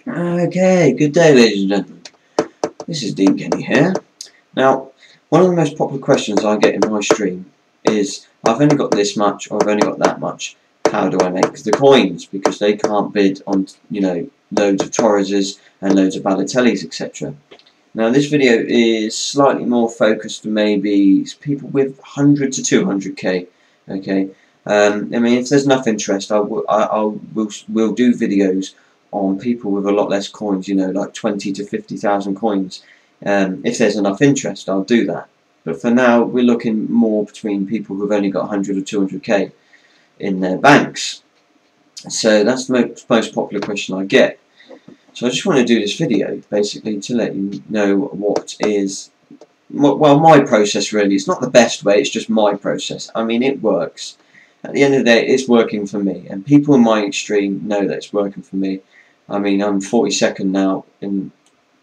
Okay, good day ladies and gentlemen. This is Dean Kenny here. Now, one of the most popular questions I get in my stream is, I've only got this much or I've only got that much. How do I make the coins? Because they can't bid on, loads of Torreses and loads of Balotellis, etc. Now this video is slightly more focused to maybe people with 100 to 200k. Okay, I mean, if there's enough interest, we'll do videos on people with a lot less coins, like 20 to 50,000 coins. If there's enough interest, I'll do that. But for now, we're looking more between people who've only got 100 or 200k in their banks. So that's the most popular question I get. So I just want to do this video basically to let you know what is, well, my process really. It's not the best way, it's just my process. I mean, it works. At the end of the day, it's working for me, and people in my stream know that it's working for me. I mean, I'm 42nd now in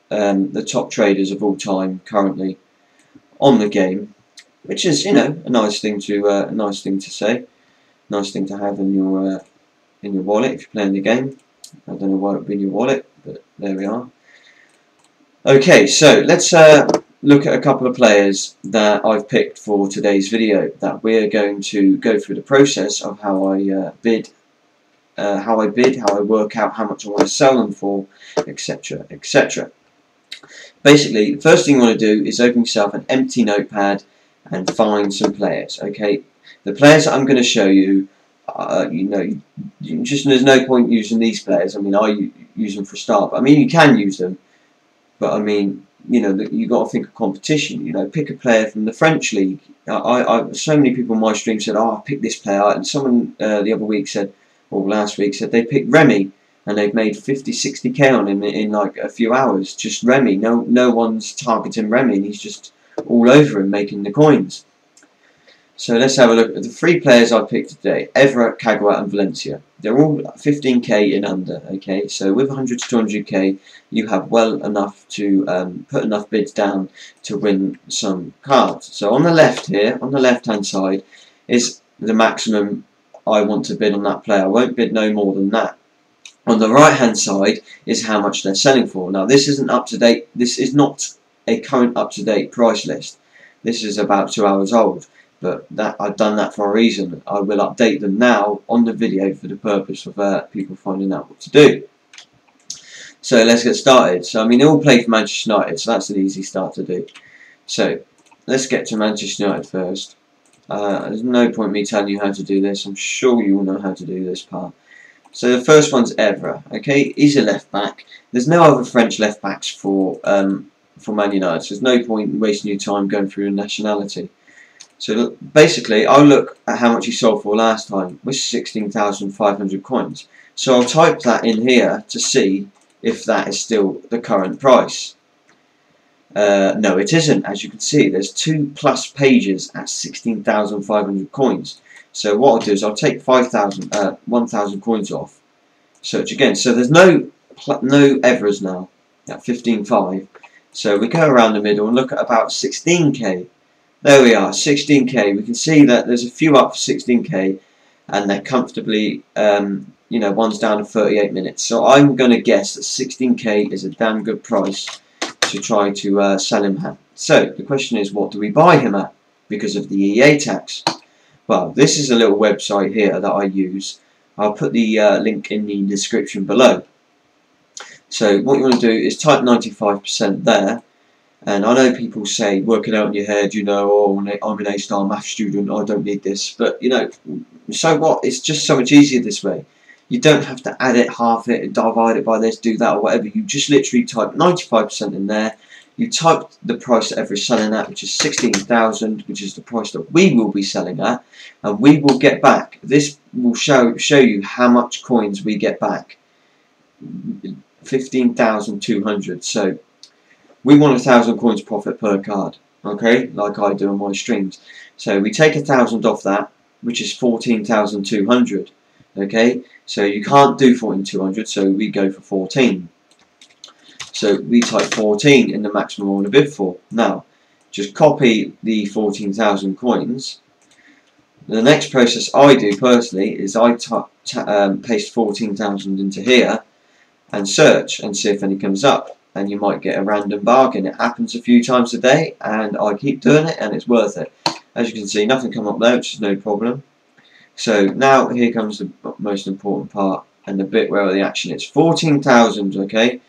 the top traders of all time currently on the game, which is, a nice thing to say, nice thing to have in your wallet if you're playing the game. I don't know why it would be in your wallet, but there we are. Okay, so let's look at a couple of players that I've picked for today's video, that we're going to go through the process of how I bid, how I work out how much I want to sell them for, etc, etc. Basically, the first thing you want to do is open yourself an empty notepad and find some players. Okay, the players that I'm going to show you, just there's no point using these players. I mean, I use them for a start. But, I mean, you can use them, but I mean, you got to think of competition. Pick a player from the French league. So many people in my stream said, "Oh, I picked this player," and someone the other week said, or last week said, they picked Remy, and they've made 50-60k on him in like a few hours. Just Remy. No one's targeting Remy, and he's just all over him making the coins. So let's have a look at the three players I picked today: Evra, Kagawa and Valencia. They're all 15k and under. Okay, so with 100 to 200k, you have well enough to put enough bids down to win some cards. So on the left here, on the left hand side, is the maximum I want to bid on that player. I won't bid no more than that. On the right hand side is how much they're selling for. Now this isn't up to date. This is not a current up to date price list. This is about 2 hours old. But that I've done that for a reason. I will update them now on the video for the purpose of people finding out what to do. So let's get started. So I mean, they all play for Manchester United, so that's an easy start to do. So let's get to Manchester United first. There's no point me telling you how to do this. I'm sure you all know how to do this part. So the first one's Evra. Okay, he's a left back. There's no other French left backs for Man United. So there's no point in wasting your time going through a nationality. So basically, I'll look at how much he sold for last time, which is 16,500 coins. So I'll type that in here to see if that is still the current price. No, it isn't. As you can see, there's 2+ pages at 16,500 coins. So what I'll do is I'll take 1,000 coins off. Search again. So there's no Evras now at 15.5. So we go around the middle and look at about 16k. There we are, 16k. We can see that there's a few up for 16k, and they're comfortably, one's down to 38 minutes. So I'm going to guess that 16k is a damn good price to try to sell him at. So the question is, what do we buy him at because of the EA tax? Well, this is a little website here that I use. I'll put the link in the description below. So what you want to do is type 95% there. And I know people say, work it out in your head, oh, I'm an A-star math student, I don't need this. But, so what? It's just so much easier this way. You don't have to add it, half it, divide it by this, do that, or whatever. You just literally type 95% in there. You type the price that Evra is selling at, which is 16,000, which is the price that we will be selling at. And we will get back. This will show you how much coins we get back. 15,200. So we want 1,000 coins profit per card, okay, like I do on my streams. So we take 1,000 off that, which is 14,200, okay. So you can't do 14,200, so we go for 14. So we type 14 in the maximum I want to bid for. Now, just copy the 14,000 coins. The next process I do personally is I paste 14,000 into here. and search and see if any comes up, and you might get a random bargain. It happens a few times a day, and I keep doing it, and it's worth it. As you can see, nothing come up there, which is no problem. So now here comes the most important part and the bit where the action is. 14,000, okay?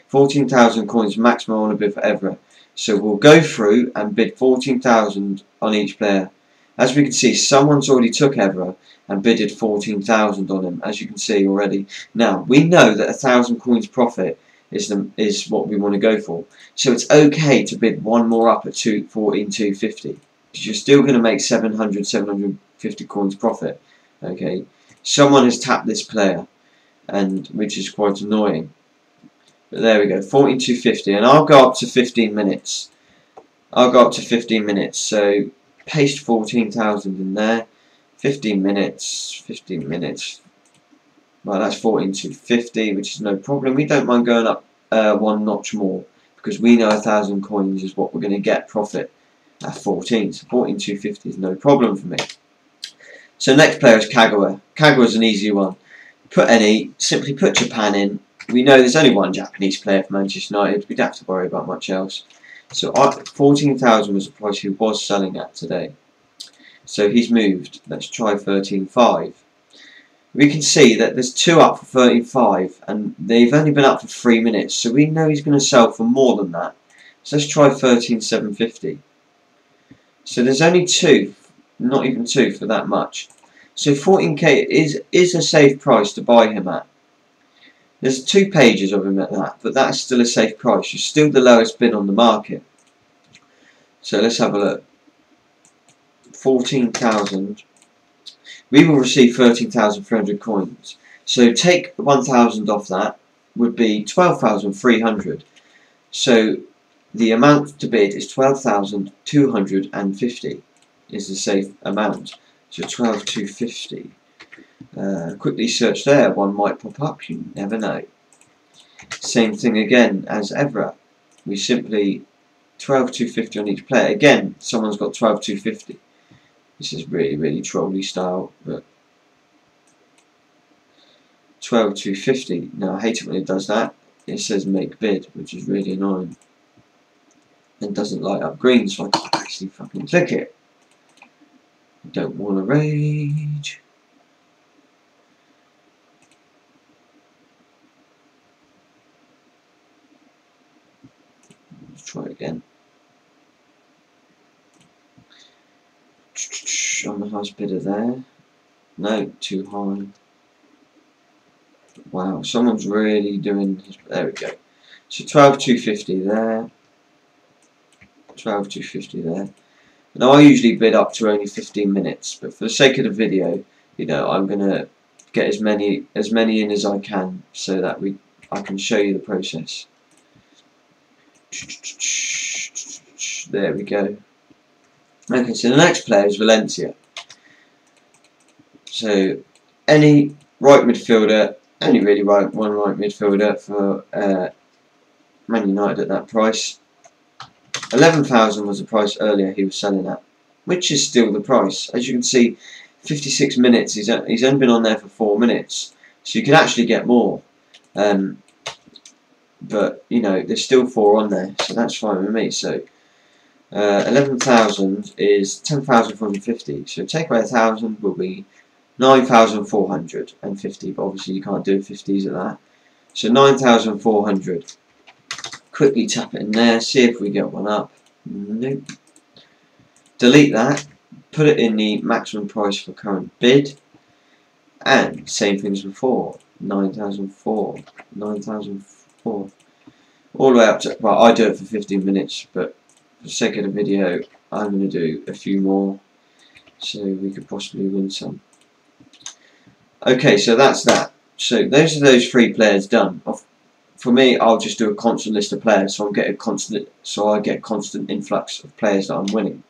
14,000 coins maximum on a bid for Evra. So we'll go through and bid 14,000 on each player. As we can see, someone's already took Evra and bidded 14,000 on him, as you can see already. Now, we know that 1,000 coins profit is what we want to go for. So it's okay to bid one more up at 14,250. Because you're still going to make 700, 750 coins profit. Okay, someone has tapped this player, and which is quite annoying. But there we go, 14,250, and I'll go up to 15 minutes. I'll go up to 15 minutes. So paste 14,000 in there. 15 minutes. 15 minutes. Well, that's 14,250, which is no problem. We don't mind going up one notch more, because we know 1,000 coins is what we're going to get profit at 14. So 14,250 is no problem for me. So next player is Kagawa. Kagawa is an easy one. Put any, simply put Japan in. We know there's only one Japanese player for Manchester United. We don't have to worry about much else. So 14,000 was the price he was selling at today. So he's moved. Let's try 13.5. We can see that there's two up for 13.5, and they've only been up for 3 minutes. So we know he's going to sell for more than that. So let's try 13.750. So there's only two, not even two for that much. So 14k is a safe price to buy him at. There's 2 pages of him at that, but that's still a safe price. You're still the lowest bid on the market. So let's have a look. 14,000. We will receive 13,300 coins. So take 1,000 off that would be 12,300. So the amount to bid is 12,250 is the safe amount. So 12,250. Quickly search there, one might pop up, you never know. Same thing again as Evra. We simply 12,250 on each player. Again, someone's got 12,250. This is really trolly style, but 12,250. Now I hate it when it does that. It says make bid, which is really annoying. And doesn't light up green, so I can't actually fucking click it. I don't want to rage. Let's try again. On the highest bidder there. No, too high. Wow, someone's really doing his, there we go. So 12,250 there. 12,250 there. Now I usually bid up to only 15 minutes, but for the sake of the video, you know, I'm gonna get as many in as I can so that I can show you the process. There we go. Okay, so the next player is Valencia. So any right midfielder, only really one right midfielder for Man United at that price. 11,000 was the price earlier he was selling at, which is still the price. As you can see, 56 minutes. He's only been on there for 4 minutes, so you can actually get more. But you know, there's still 4 on there, so that's fine with me. So 11,000 is 10,450. So take away 1,000 will be 9,450. But obviously you can't do 50s at that. So 9,400. Quickly tap it in there, see if we get one up. Nope. Delete that, put it in the maximum price for current bid, and same things before. 9,004, 9,004, all the way up to, well, I do it for 15 minutes, but for the sake of the video I'm going to do a few more so we could possibly win some. Okay, so that's that. So those are those 3 players done. For me, I'll just do a constant list of players, so I get constant influx of players that I'm winning.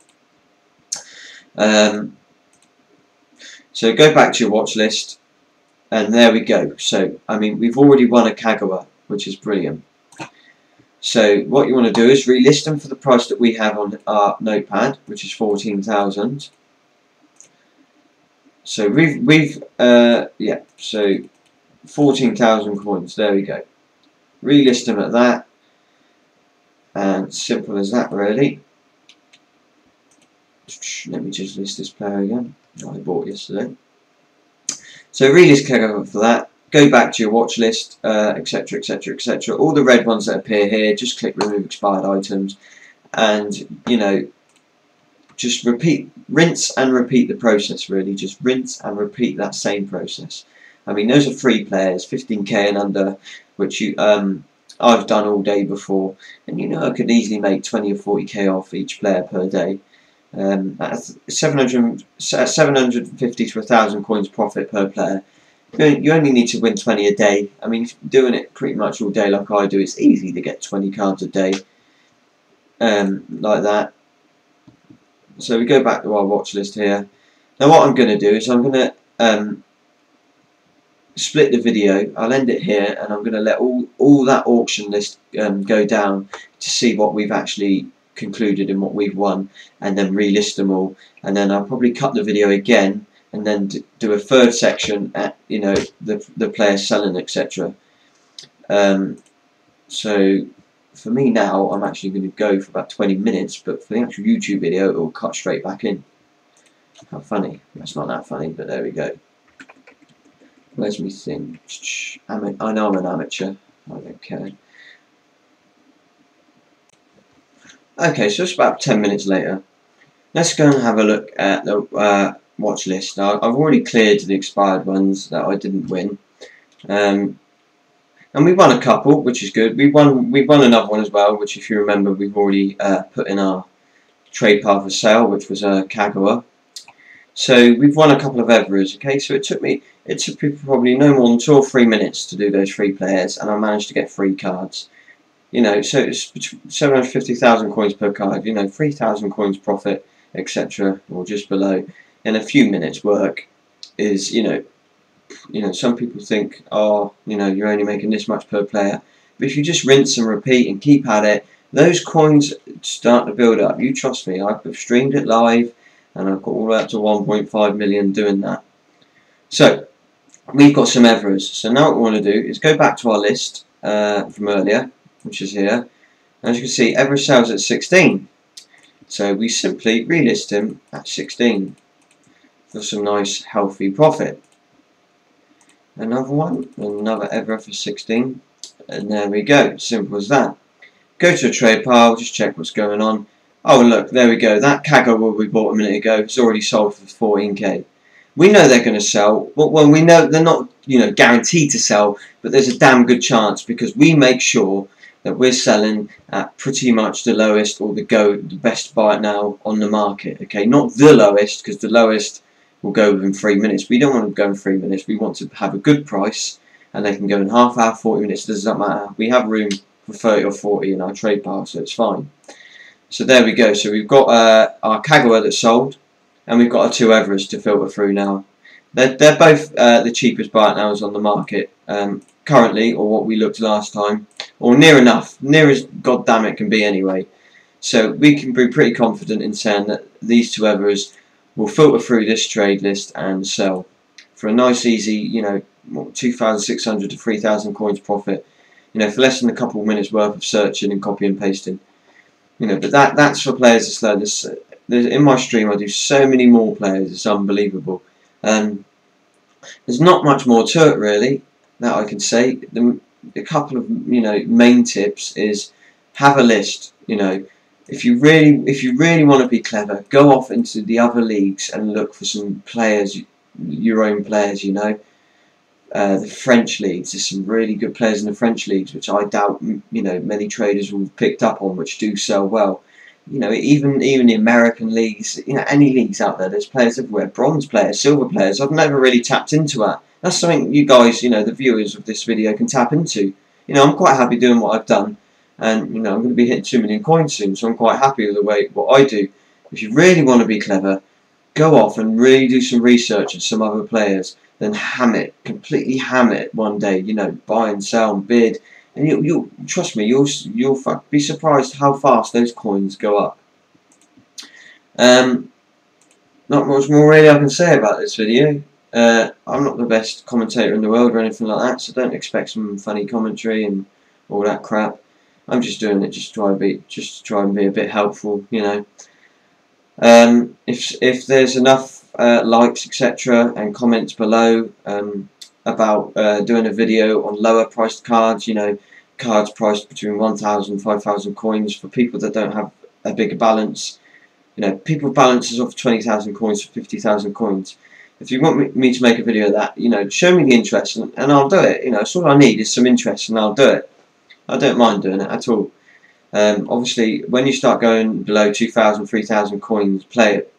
So go back to your watch list, and there we go. So I mean, we've already won a Kagawa, which is brilliant. So what you want to do is relist them for the price that we have on our notepad, which is 14,000. So we've so 14,000 coins. There we go. relist them at that, and simple as that really. Let me just list this player again that I bought yesterday. So relist cover for that. Go back to your watch list, etc, etc, etc. All the red ones that appear here, just click remove expired items, and you know, just repeat, rinse and repeat the process really. Just rinse and repeat that same process. I mean, those are free players, 15k and under, which I've done all day before, and you know I could easily make 20 or 40k off each player per day. At 750 to 1,000 coins profit per player. You only need to win 20 a day. I mean, if you're doing it pretty much all day like I do, it's easy to get 20 cards a day, like that. So we go back to our watch list here. Now what I'm going to do is I'm going to split the video. I'll end it here, and I'm going to let all that auction list go down to see what we've actually concluded and what we've won, and then relist them all, and then I'll probably cut the video again and then do a third section at, you know, the players selling, etc. So for me now, I'm actually going to go for about 20 minutes, but for the actual YouTube video, it will cut straight back in. How funny. That's not that funny, but there we go. Where's my thing? I know I'm an amateur. I don't care. Okay, so it's about 10 minutes later. Let's go and have a look at the watch list. Now, I've already cleared the expired ones that I didn't win. And we won a couple, which is good. We won another one as well, which, if you remember, we've already put in our trade pile for sale, which was a Kagawa. So we've won a couple of Everers. Okay, so it took people probably no more than 2 or 3 minutes to do those 3 players, and I managed to get 3 cards. You know, so it's 750,000 coins per card. You know, 3,000 coins profit, etc., or just below, in a few minutes' work. Is, you know, some people think, oh, you know, you're only making this much per player. But if you just rinse and repeat and keep at it, those coins start to build up. You trust me. I've streamed it live, and I've got all the way up to 1.5 million doing that. So we've got some Everers. So now what we want to do is go back to our list from earlier, which is here. As you can see, Everest sells at 16. So we simply relist him at 16 for some nice healthy profit. Another one, another Everest for 16, and there we go. Simple as that. Go to a trade pile, just check what's going on. Oh look, there we go. That Kagawa we bought a minute ago has already sold for 14k. We know they're going to sell. Well, we know they're not, you know, guaranteed to sell, but there's a damn good chance because we make sure that we're selling at pretty much the lowest or the best buy now on the market. Okay, not the lowest, because the lowest will go within 3 minutes. We don't want to go in 3 minutes. We want to have a good price, and they can go in half hour, 40 minutes. Does not matter. We have room for 30 or 40 in our trade pile, so it's fine. So there we go. So we've got our Kagawa that's sold, and we've got our 2 Everest to filter through now. They're both the cheapest buy nows on the market currently, or what we looked last time, or near enough, near as goddamn it can be anyway. So we can be pretty confident in saying that these 2 Everest will filter through this trade list and sell for a nice easy, you know, 2,600 to 3,000 coins profit, you know, for less than a couple of minutes worth of searching and copy and pasting. You know, but that's for players that's slow. In my stream I do so many more players, it's unbelievable. There's not much more to it really that I can say. A couple of, you know, main tips is have a list. You know, if you really want to be clever, go off into the other leagues and look for some players, your own players. You know, the French leagues. There's some really good players in the French leagues, which I doubt, you know, many traders will have picked up on, which do sell well. You know, even the American leagues, you know, any leagues out there, there's players everywhere, bronze players, silver players. I've never really tapped into that. That's something you guys, you know, the viewers of this video can tap into. You know, I'm quite happy doing what I've done, and you know, I'm going to be hitting 2 million coins soon, so I'm quite happy with the way what I do. If you really want to be clever, go off and really do some research on some other players, then ham it, completely ham it one day. You know, buy and sell and bid. And you'll trust me, you'll be surprised how fast those coins go up. Not much more really I can say about this video. I'm not the best commentator in the world or anything like that, so don't expect some funny commentary and all that crap. I'm just doing it just to try and be a bit helpful, you know. If there's enough likes, etc., and comments below about doing a video on lower priced cards, you know, cards priced between 1,000 and 5,000 coins for people that don't have a bigger balance. You know, people balances off 20,000 coins for 50,000 coins. If you want me to make a video of that, you know, show me the interest and I'll do it. You know, so all I need is some interest and I'll do it. I don't mind doing it at all. Obviously, when you start going below 2,000, 3,000 coins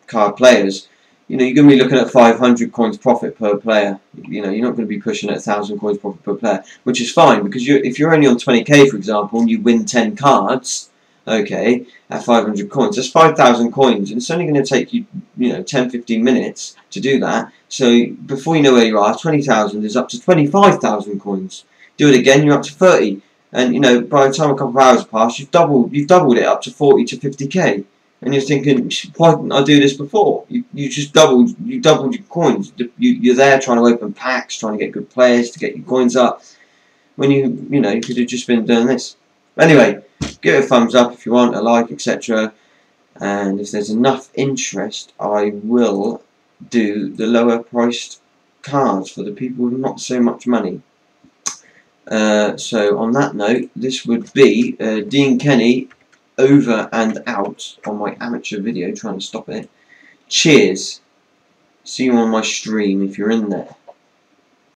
card players, you know, you're going to be looking at 500 coins profit per player. You know, you're not going to be pushing at 1,000 coins profit per player, which is fine because if you're only on 20k, for example, and you win 10 cards, okay, at 500 coins, that's 5,000 coins, and it's only going to take you, you know, 10, 15 minutes to do that. So before you know where you are, 20,000 is up to 25,000 coins. Do it again, you're up to 30. And you know, by the time a couple of hours pass, you've doubled it up to 40 to 50k, and you're thinking, why didn't I do this before? You just doubled your coins. You're there trying to open packs, trying to get good players to get your coins up. When you know, you could have just been doing this. Anyway, give it a thumbs up if you want, a like, etc. And if there's enough interest, I will do the lower priced cards for the people with not so much money. So on that note, this would be Dean Kenny over and out on my amateur video, trying to stop it. Cheers. See you on my stream if you're in there.